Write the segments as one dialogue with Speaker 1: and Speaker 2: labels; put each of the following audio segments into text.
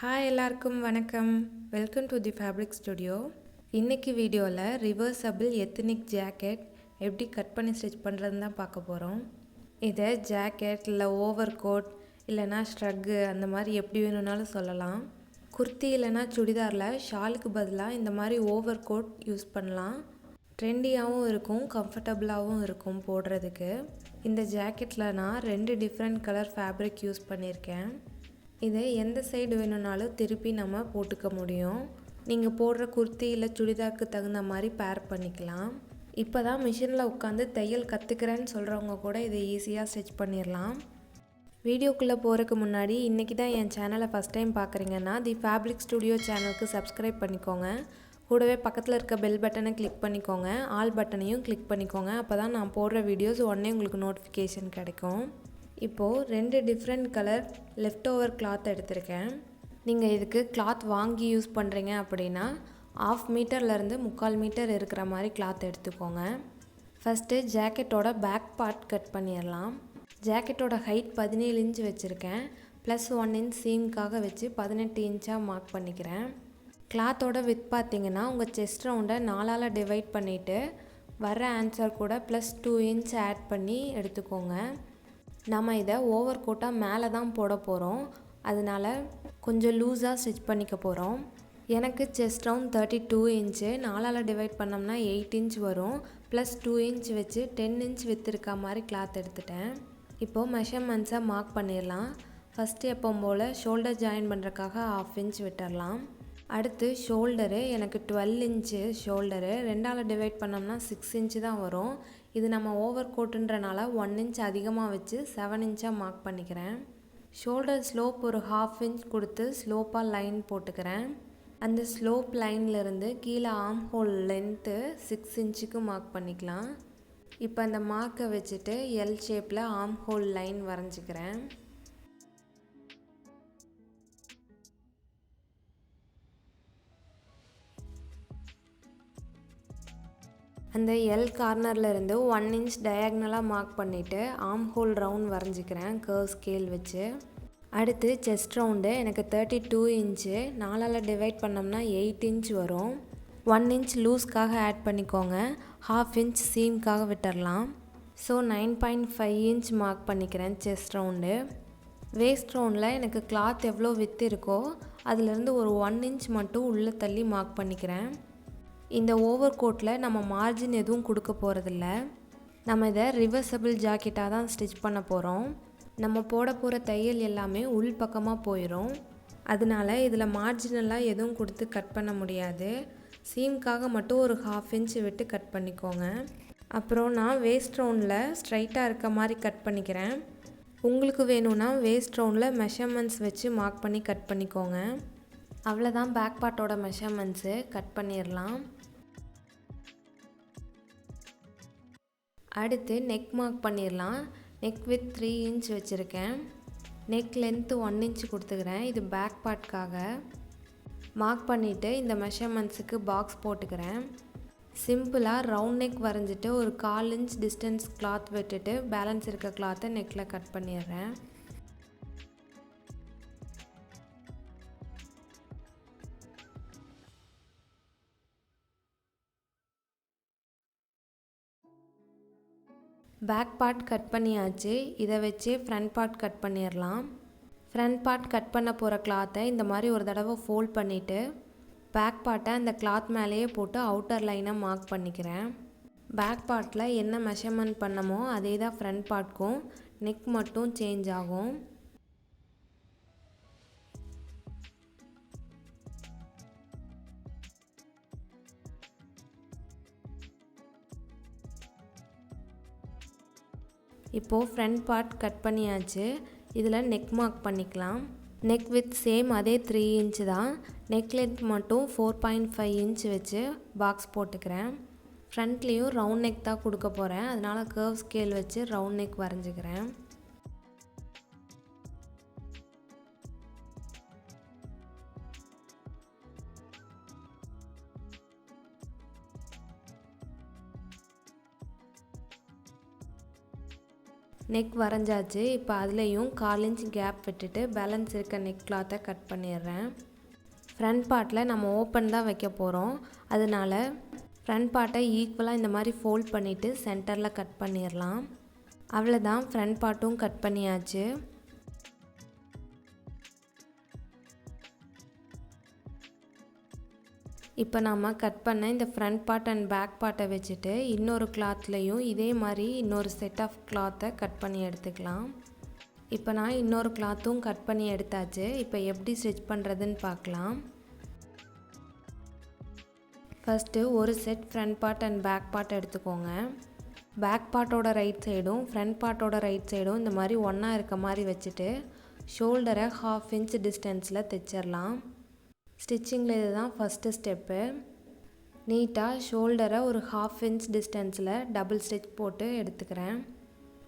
Speaker 1: Hi எல்லாருக்கும் வணக்கம். Welcome to the fabric studio. இன்றைக்கி வீடியோவில் ரிவர்சபிள் எத்னிக் ஜாக்கெட் எப்படி கட் பண்ணி ஸ்டிச் பண்ணுறதுன்னு தான் பார்க்க போகிறோம். இதை ஜாக்கெட் இல்லை ஓவர் கோட் இல்லைனா ஷ்ரக்கு அந்த மாதிரி எப்படி வேணும்னாலும் சொல்லலாம். குர்த்தி இல்லைனா சுடிதாரில் ஷாலுக்கு பதிலாக இந்த மாதிரி ஓவர் கோட் யூஸ் பண்ணலாம். ட்ரெண்டியாகவும் இருக்கும், கம்ஃபர்டபுளாகவும் இருக்கும் போடுறதுக்கு. இந்த ஜாக்கெட்டில் நான் 2 டிஃப்ரெண்ட் கலர் ஃபேப்ரிக் யூஸ் பண்ணியிருக்கேன். இதை எந்த சைடு வேணும்னாலும் திருப்பி நம்ம போட்டுக்க முடியும். நீங்கள் போடுற குர்த்தி இல்லை சுடிதாருக்கு தகுந்த மாதிரி பேர் பண்ணிக்கலாம். இப்போ தான் மிஷினில் உட்காந்து தையல் கற்றுக்கிறேன்னு சொல்கிறவங்க கூட இதை ஈஸியாக ஸ்டிச் பண்ணிடலாம். வீடியோக்குள்ளே போகிறதுக்கு முன்னாடி இன்றைக்கி தான் என் சேனலை ஃபஸ்ட் டைம் பார்க்குறீங்கன்னா தி ஃபேப்ரிக் ஸ்டுடியோ சேனலுக்கு சப்ஸ்கிரைப் பண்ணிக்கோங்க. கூடவே பக்கத்தில் இருக்க பெல் பட்டனை கிளிக் பண்ணிக்கோங்க, ஆல் பட்டனையும் கிளிக் பண்ணிக்கோங்க. அப்போ தான் நான் போடுற வீடியோஸ் உடனே உங்களுக்கு நோட்டிஃபிகேஷன் கிடைக்கும். இப்போது 2 different colour left over cloth எடுத்திருக்கேன். நீங்கள் இதுக்கு கிளாத் வாங்கி யூஸ் பண்ணுறீங்க அப்படின்னா 1/2 மீட்டர்லேருந்து 3/4 மீட்டர் இருக்கிற மாதிரி கிளாத் எடுத்துக்கோங்க. ஃபஸ்ட்டு ஜாக்கெட்டோட பேக் பார்ட் கட் பண்ணிடலாம். ஜாக்கெட்டோட ஹைட் 17 இன்ச் வச்சுருக்கேன். ப்ளஸ் 1 இன்ச் சீம்காக வச்சு 18 இன்ச்சாக மார்க் பண்ணிக்கிறேன். கிளாத்தோட வித் பார்த்திங்கன்னா உங்கள் செஸ்ட் ரவுண்டை 4ஆல் டிவைட் பண்ணிவிட்டு வர ஆன்சர் கூட ப்ளஸ் 2 இன்ச் ஆட் பண்ணி எடுத்துக்கோங்க. நம்ம இதை ஓவர் கோட்டாக மேலே தான் போட போகிறோம், அதனால் கொஞ்சம் லூஸாக ஸ்டிச் பண்ணிக்க போகிறோம். எனக்கு செஸ்ட் ரவுண்ட் 32 இன்ச்சு, 4ஆல் டிவைட் பண்ணோம்னா 8 இன்ச் வரும். ப்ளஸ் 2 இன்ச் வச்சு 10 இன்ச் வித் இருக்க மாதிரி கிளாத் எடுத்துட்டேன். இப்போது மெஷர்மெண்ட்ஸை மார்க் பண்ணிடலாம். ஃபஸ்ட்டு எப்போவும் போல் ஷோல்டர் ஜாயின் பண்ணுறதுக்காக 1/2 இன்ச் விட்டுடலாம். அடுத்து ஷோல்டரு எனக்கு 12 இன்ச்சு ஷோல்டரு, 2ஆல் டிவைட் பண்ணோம்னா 6 இன்ச்சு தான் வரும். இது நம்ம ஓவர் கோட்டுன்றனால 1 இன்ச் அதிகமாக வச்சு 7 இன்ச்சாக மார்க் பண்ணிக்கிறேன். ஷோல்டர் ஸ்லோப் ஒரு 1/2 இன்ச் கொடுத்து ஸ்லோப்பாக லைன் போட்டுக்கிறேன். அந்த ஸ்லோப் லைன்லேருந்து கீழே ஆர்ம் ஹோல் லென்த்து 6 இன்ச்சுக்கு மார்க் பண்ணிக்கலாம். இப்போ அந்த மார்க்கை வச்சுட்டு எல் ஷேப்பில் ஆர்ம் ஹோல் லைன் வரைஞ்சிக்கிறேன். அந்த எல் கார்னரில் இருந்து 1 இன்ச் டயாக்னலாக மார்க் பண்ணிவிட்டு ஆர்ம் ஹோல் ரவுண்ட் வரைஞ்சிக்கிறேன் கர்வ் ஸ்கேல் வச்சு. அடுத்து செஸ்ட் ரவுண்டு எனக்கு 32 இன்ச்சு, 4ஆல் டிவைட் பண்ணோம்னா 8 இன்ச் வரும். 1 இன்ச் லூஸ்க்காக ஆட் பண்ணிக்கோங்க, 1/2 இன்ச் சீம்காக விட்டுடலாம். ஸோ 9.5 இன்ச் மார்க் பண்ணிக்கிறேன் செஸ்ட் ரவுண்டு. வேஸ்ட் ரவுண்டில் எனக்கு கிளாத் எவ்வளோ வித்து இருக்கோ அதுலேருந்து ஒரு 1 இன்ச் மட்டும் உள்ளே தள்ளி மார்க் பண்ணிக்கிறேன். இந்த ஓவர் கோட்டில் நம்ம மார்ஜின் எதுவும் கொடுக்க போகிறதில்ல. நம்ம இதை ரிவர்சபிள் ஜாக்கெட்டாக தான் ஸ்டிச் பண்ண போகிறோம். நம்ம போட போகிற தையல் எல்லாமே உள் பக்கமாக போயிடும். அதனால இதில் மார்ஜினெல்லாம் எதுவும் கொடுத்து கட் பண்ண முடியாது. சீம்காக மட்டும் ஒரு 1/2 இன்ச் விட்டு கட் பண்ணிக்கோங்க. அப்புறம் நான் வேஸ்ட் ரவுண்டில் ஸ்ட்ரைட்டாக இருக்க மாதிரி கட் பண்ணிக்கிறேன். உங்களுக்கு வேணும்னா வேஸ்ட் ரவுண்டில் மெஷர்மெண்ட்ஸ் வச்சு மார்க் பண்ணி கட் பண்ணிக்கோங்க. அவ்வளோதான், பேக் பார்ட்டோட மெஷர்மெண்ட்ஸு கட் பண்ணிடலாம். அடுத்து நெக் மார்க் பண்ணிடலாம். நெக் வித் 3 இன்ச் வச்சுருக்கேன். நெக் லென்த்து 1 இன்ச் கொடுத்துக்கிறேன். இது பேக் பார்ட்காக மார்க் பண்ணிவிட்டு இந்த மெஷர்மெண்ட்ஸுக்கு பாக்ஸ் போட்டுக்கிறேன். சிம்பிளாக ரவுண்ட் நெக் வரைஞ்சிட்டு ஒரு 1/4 இன்ச் டிஸ்டன்ஸ் கிளாத் விட்டுட்டு பேலன்ஸ் இருக்க கிளாத்தை நெக்கில் கட் பண்ணிடுறேன். பேக் பார்ட் கட் பண்ணியாச்சு. இதை வச்சு ஃப்ரண்ட் பார்ட் கட் பண்ணிடலாம். ஃப்ரண்ட் பார்ட் கட் பண்ண போகிற கிளாத்தை இந்த மாதிரி ஒரு தடவை ஃபோல்ட் பண்ணிவிட்டு பேக் பார்ட்டை அந்த கிளாத் மேலேயே போட்டு அவுட்டர் லைனை மார்க் பண்ணிக்கிறேன். பேக் பார்ட்டில் என்ன மெஷர்மெண்ட் பண்ணமோ அதே தான் ஃப்ரண்ட் பார்ட்க்கும், நெக் மட்டும் சேஞ்ச் ஆகும். இப்போது ஃப்ரண்ட் பார்ட் கட் பண்ணியாச்சு. இதில் நெக் மார்க் பண்ணிக்கலாம். நெக் வித் சேம் அதே 3 இன்ச்சு தான். நெக் லென்த் மட்டும் 4.5 இன்ச் வச்சு பாக்ஸ் போட்டுக்கிறேன். ஃப்ரண்ட்லேயும் ரவுண்ட் நெக் தான் கொடுக்க போகிறேன், அதனால் கர்வ் ஸ்கேல் வச்சு ரவுண்ட் நெக் வரைஞ்சிக்கிறேன். நெக் வரைஞ்சாச்சு. இப்போ அதுலேயும் 1/4 இன்ச் கேப் விட்டுட்டு பேலன்ஸ் இருக்க நெக் கிளாத்தை கட் பண்ணிடுறேன். ஃப்ரண்ட் பார்ட்டில் நம்ம ஓப்பன் தான் வைக்க போகிறோம். அதனால் ஃப்ரண்ட் பார்ட்டை ஈக்குவலாக இந்த மாதிரி ஃபோல்ட் பண்ணிவிட்டு சென்டரில் கட் பண்ணிடலாம். அவ்வளோதான், ஃப்ரண்ட் பார்ட்டும் கட் பண்ணியாச்சு. இப்போ நாம் கட் பண்ண இந்த ஃப்ரண்ட் பார்ட் அண்ட் பேக் பார்ட்டை வச்சுட்டு இன்னொரு கிளாத்லேயும் இதே மாதிரி இன்னொரு செட் ஆஃப் கிளாத்தை கட் பண்ணி எடுத்துக்கலாம். இப்போ நான் இன்னொரு கிளாத்தும் கட் பண்ணி எடுத்தாச்சு. இப்போ எப்படி ஸ்டிச் பண்ணுறதுன்னு பார்க்கலாம். ஃபஸ்ட்டு ஒரு set front part and back part எடுத்துக்கோங்க. பேக் பார்ட்டோட ரைட் சைடும் ஃப்ரண்ட் பார்ட்டோட ரைட் சைடும் இந்த மாதிரி ஒன்றா இருக்க மாதிரி வச்சுட்டு ஷோல்டரை 1/2 இன்ச் டிஸ்டன்ஸில் தைச்சிடலாம். ஸ்டிச்சிங்கில் இதுதான் ஃபஸ்ட்டு ஸ்டெப்பு. நீட்டாக ஷோல்டரை ஒரு 1/2 இன்ச் டிஸ்டன்ஸில் டபுள் ஸ்டிச் போட்டு எடுத்துக்கிறேன்.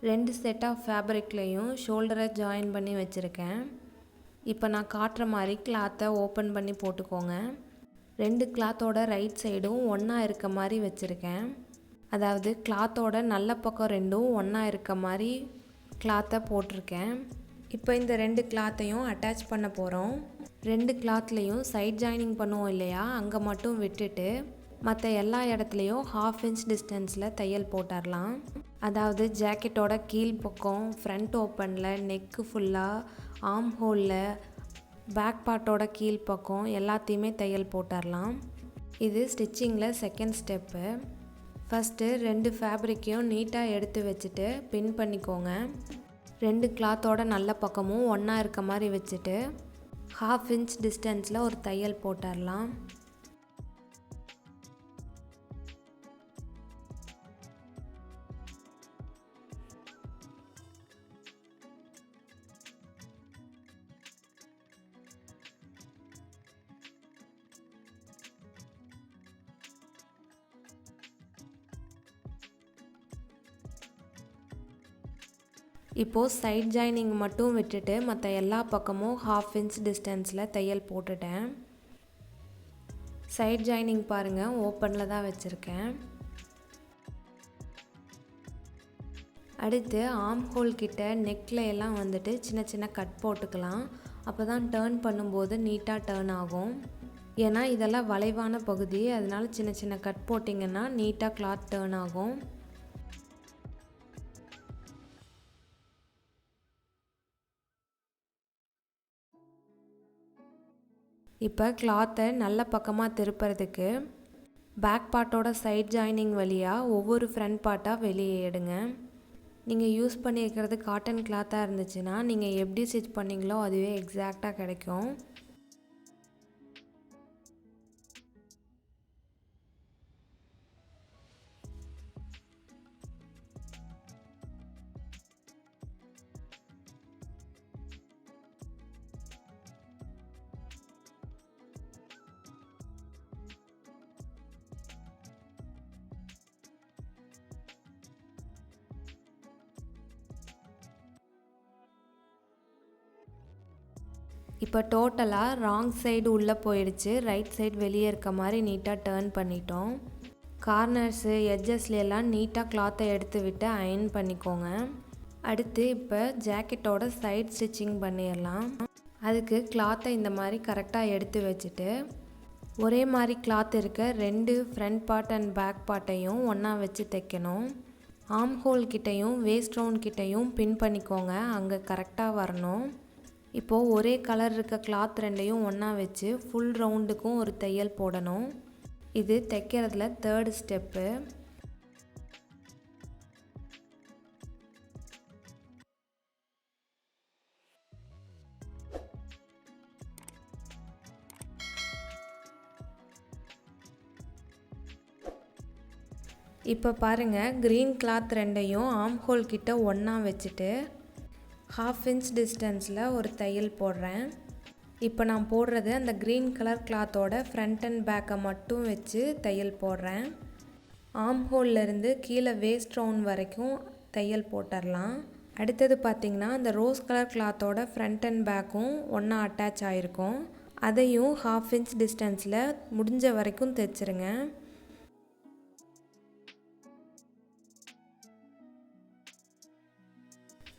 Speaker 1: 2 செட் ஆஃப் ஃபேப்ரிக்லேயும் ஷோல்டரை ஜாயின் பண்ணி வச்சுருக்கேன். இப்போ நான் காட்டுற மாதிரி கிளாத்தை ஓப்பன் பண்ணி போட்டுக்கோங்க. 2 கிளாத்தோட ரைட் சைடும் ஒன்றா இருக்க மாதிரி வச்சுருக்கேன். அதாவது கிளாத்தோட நல்ல பக்கம் ரெண்டும் ஒன்றா இருக்க மாதிரி கிளாத்தை போட்டிருக்கேன். இப்போ இந்த 2 கிளாத்தையும் அட்டாச் பண்ண போகிறோம். 2 கிளாத்லேயும் சைட் ஜாயினிங் பண்ணுவோம் இல்லையா, அங்கே மட்டும் விட்டுட்டு மற்ற எல்லா இடத்துலையும் 1/2 இன்ச் டிஸ்டன்ஸில் தையல் போட்டுடலாம். அதாவது ஜாக்கெட்டோட கீழ் பக்கம், ஃப்ரண்ட் ஓப்பனில், நெக்கு ஃபுல்லாக, ஆர்ம் ஹோலில், பேக் பார்ட்டோட கீழ் பக்கம் எல்லாத்தையுமே தையல் போட்டுடலாம். இது ஸ்டிச்சிங்கில் செகண்ட் ஸ்டெப்பு. ஃபஸ்ட்டு 2 ஃபேப்ரிக்கையும் நீட்டாக எடுத்து வச்சுட்டு பின் பண்ணிக்கோங்க. 2 கிளாத்தோட நல்ல பக்கமும் ஒன்றா இருக்க மாதிரி வச்சுட்டு 1/2 இன்ச் டிஸ்டன்ஸில் ஒரு தையல் போட்டுடலாம். இப்போது சைட் ஜாயினிங் மட்டும் விட்டுட்டு மற்ற எல்லா பக்கமும் 1/2 இன்ச் டிஸ்டன்ஸில் தையல் போட்டுட்டேன். சைட் ஜாயினிங் பாருங்கள், ஓப்பனில் தான் வச்சுருக்கேன். அடுத்து ஆர்ம் ஹோல் கிட்ட நெக்கில் எல்லாம் வந்துட்டு சின்ன சின்ன கட் போட்டுக்கலாம். அப்போ தான் டர்ன் பண்ணும்போது நீட்டாக டர்ன் ஆகும். ஏன்னா இதெல்லாம் வளைவான பகுதி, அதனால சின்ன சின்ன கட் போட்டிங்கன்னா நீட்டாக கிளாத் டர்ன் ஆகும். இப்போ கிளாத்தை நல்ல பக்கமாக திருப்புறதுக்கு பேக் பார்ட்டோட சைட் ஜாயினிங் வழியாக ஒவ்வொரு ஃப்ரண்ட் பார்ட்டாக வெளியே எடுங்க. நீங்கள் யூஸ் பண்ணியிருக்கிறது காட்டன் கிளாத்தாக இருந்துச்சுன்னா நீங்கள் எப்படி ஸ்டிச் பண்ணிங்களோ அதுவே எக்ஸாக்டாக கிடைக்கும். இப்போ டோட்டலாக ராங் சைடு உள்ளே போயிடுச்சு, ரைட் சைடு வெளியே இருக்க மாதிரி நீட்டாக டர்ன் பண்ணிட்டோம். கார்னர்ஸு எட்ஜஸ்லாம் நீட்டாக கிளாத்தை எடுத்து விட்டு அயர்ன் பண்ணிக்கோங்க. அடுத்து இப்போ ஜாக்கெட்டோட சைட் ஸ்டிச்சிங் பண்ணிடலாம். அதுக்கு கிளாத்தை இந்த மாதிரி கரெக்டாக எடுத்து வச்சுட்டு ஒரே மாதிரி கிளாத் இருக்க 2 ஃப்ரண்ட் பார்ட் அண்ட் பேக் பார்ட்டையும் ஒன்றா வச்சு தைக்கணும். ஆர்ம் ஹோல் கிட்டையும் வேஸ்ட் ரவுண்ட் கிட்டையும் பின் பண்ணிக்கோங்க, அங்கே கரெக்டாக வரணும். இப்போது ஒரே கலர் இருக்க கிளாத் 2ஐயும் ஒன்றா வச்சு ஃபுல் ரவுண்டுக்கும் ஒரு தையல் போடணும். இது தைக்கிறதுல 3rd ஸ்டெப்பு. இப்போ பாருங்கள், க்ரீன் கிளாத் 2ஐயும் ஆர்ம் ஹோல் கிட்ட ஒன்றா வச்சுட்டு 1/2 இன்ச் டிஸ்டன்ஸில் ஒரு தையல் போடுறேன். இப்போ நான் போடுறது அந்த க்ரீன் கலர் கிளாத்தோட ஃப்ரண்ட் அண்ட் பேக்கை மட்டும் வச்சு தையல் போடுறேன். ஆர்ம் ஹோல்லேருந்து கீழே வேஸ்ட் ரவுண்ட் வரைக்கும் தையல் போட்டுடலாம். அடுத்தது பார்த்திங்கன்னா அந்த ரோஸ் கலர் கிளாத்தோட ஃப்ரண்ட் அண்ட் பேக்கும் ஒன்றா அட்டாச் ஆகிருக்கும். அதையும் 1/2 இன்ச் டிஸ்டன்ஸில் முடிஞ்ச வரைக்கும் தைச்சிருங்க.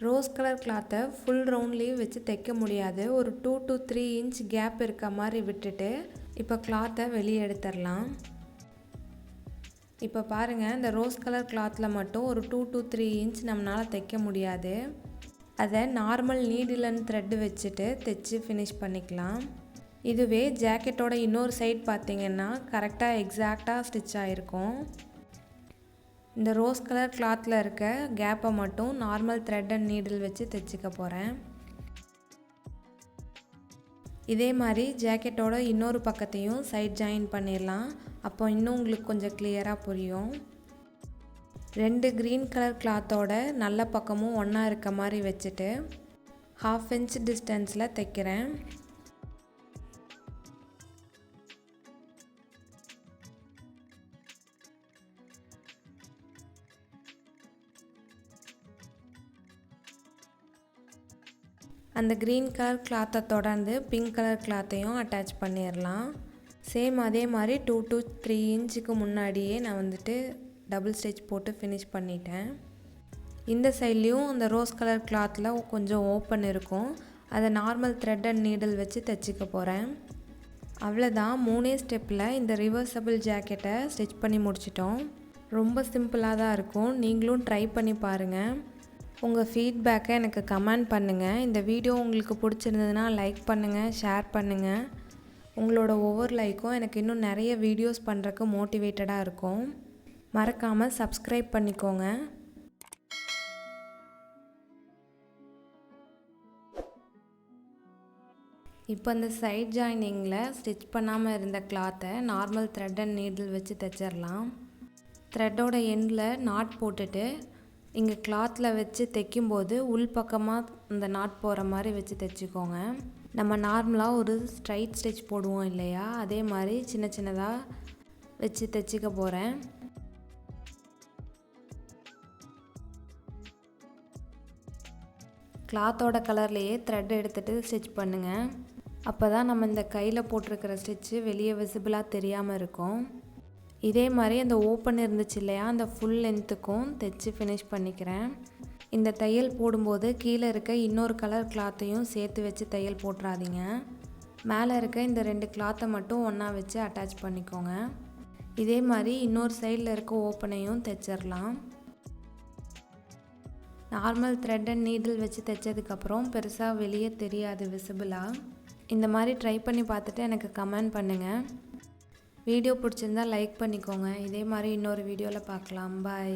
Speaker 1: ரோஸ் கலர் கிளாத்தை ஃபுல் ரவுண்ட்லேயும் வச்சு தைக்க முடியாது. ஒரு 2 to 3 inch கேப் இருக்க மாதிரி விட்டுட்டு இப்போ கிளாத்தை வெளியே எடுத்துடலாம். இப்போ பாருங்கள், இந்த ரோஸ் கலர் கிளாத்தில் மட்டும் ஒரு 2 to 3 inch நம்மளால் தைக்க முடியாது. அதை நார்மல் நீடில் அண்ட் த்ரெட்டு வச்சுட்டு தைச்சி ஃபினிஷ் பண்ணிக்கலாம். இதுவே ஜாக்கெட்டோட இன்னொரு சைட் பார்த்திங்கன்னா கரெக்டாக எக்ஸாக்டாக ஸ்டிச் ஆகிருக்கும். இந்த ரோஸ் கலர் கிளாத்தில் இருக்க கேப்பை மட்டும் நார்மல் த்ரெட் அண்ட் நீடில் வச்சு தைச்சிக்க போகிறேன். இதே மாதிரி ஜாக்கெட்டோட இன்னொரு பக்கத்தையும் சைட் ஜாயின் பண்ணிடலாம். அப்போ இன்னும் உங்களுக்கு கொஞ்சம் கிளியராக புரியும். 2 க்ரீன் கலர் கிளாத்தோட நல்ல பக்கமும் ஒன்றா இருக்க மாதிரி வச்சுட்டு 1/2 inch டிஸ்டன்ஸில் தைக்கிறேன். அந்த க்ரீன் கலர் கிளாத்தை தொடர்ந்து பிங்க் கலர் கிளாத்தையும் அட்டாச் பண்ணிடலாம். சேம் அதே மாதிரி 2 to 3 inchக்கு முன்னாடியே நான் வந்துட்டு டபுள் ஸ்டிச் போட்டு ஃபினிஷ் பண்ணிட்டேன். இந்த சைட்லேயும் அந்த ரோஸ் கலர் கிளாத்தில் கொஞ்சம் ஓப்பன் இருக்கும். அதை நார்மல் த்ரெட் அண்ட் நீடில் வச்சு தைச்சிக்க போகிறேன். அவ்வளோதான், 3 ஸ்டெப்பில் இந்த ரிவர்சபிள் ஜாக்கெட்டை ஸ்டிச் பண்ணி முடிச்சிட்டோம். ரொம்ப சிம்பிளாக தான் இருக்கும். நீங்களும் ட்ரை பண்ணி பாருங்கள். உங்கள் ஃபீட்பேக்கை எனக்கு கமெண்ட் பண்ணுங்கள். இந்த வீடியோ உங்களுக்கு பிடிச்சிருந்ததுன்னா லைக் பண்ணுங்கள், ஷேர் பண்ணுங்கள். உங்களோட ஒவ்வொரு லைக்கும் எனக்கு இன்னும் நிறைய வீடியோஸ் பண்ணுறதுக்கு மோட்டிவேட்டடாக இருக்கும். மறக்காமல் சப்ஸ்கிரைப் பண்ணிக்கோங்க. இப்போ அந்த சைட் ஜாயினிங்கில் ஸ்டிச் பண்ணாமல் இருந்த கிளாத்தை நார்மல் த்ரெட் அண்ட் நீடில் வச்சு தைச்சிடலாம். த்ரெட்டோட எண்டில் நாட் போட்டுட்டு இங்கே கிளாத்தில் வச்சு தைக்கும்போது உள் பக்கமாக இந்த நாட் போகிற மாதிரி வச்சு தைச்சிக்கோங்க. நம்ம நார்மலாக ஒரு ஸ்ட்ரைட் ஸ்டிச் போடுவோம் இல்லையா, அதே மாதிரி சின்ன சின்னதாக வச்சு தைச்சிக்க போகிறேன். கிளாத்தோட கலர்லேயே த்ரெட் எடுத்துகிட்டு ஸ்டிச் பண்ணுங்கள். அப்போ தான் நம்ம இந்த கையில் போட்டிருக்கிற ஸ்டிச்சு வெளியே விசிபிளாக தெரியாமல் இருக்கும். இதே மாதிரி அந்த ஓப்பன் இருந்துச்சு இல்லையா, அந்த ஃபுல் லென்த்துக்கும் தைச்சி ஃபினிஷ் பண்ணிக்கிறேன். இந்த தையல் போடும்போது கீழே இருக்க இன்னொரு கலர் கிளாத்தையும் சேர்த்து வச்சு தையல் போட்டுறாதீங்க. மேலே இருக்க இந்த 2 கிளாத்தை மட்டும் ஒன்றா வச்சு அட்டாச் பண்ணிக்கோங்க. இதே மாதிரி இன்னொரு சைடில் இருக்க ஓப்பனையும் தைச்சிடலாம். நார்மல் த்ரெட் அண்ட் நீடில் வச்சு தைச்சதுக்கப்புறம் பெருசாக வெளியே தெரியாது விசிபிளாக. இந்த மாதிரி ட்ரை பண்ணி பார்த்துட்டு எனக்கு கமெண்ட் பண்ணுங்கள். வீடியோ பிடிச்சிருந்தா லைக் பண்ணிக்கோங்க. இதே மாதிரி இன்னொரு வீடியோவில் பார்க்கலாம். பாய்.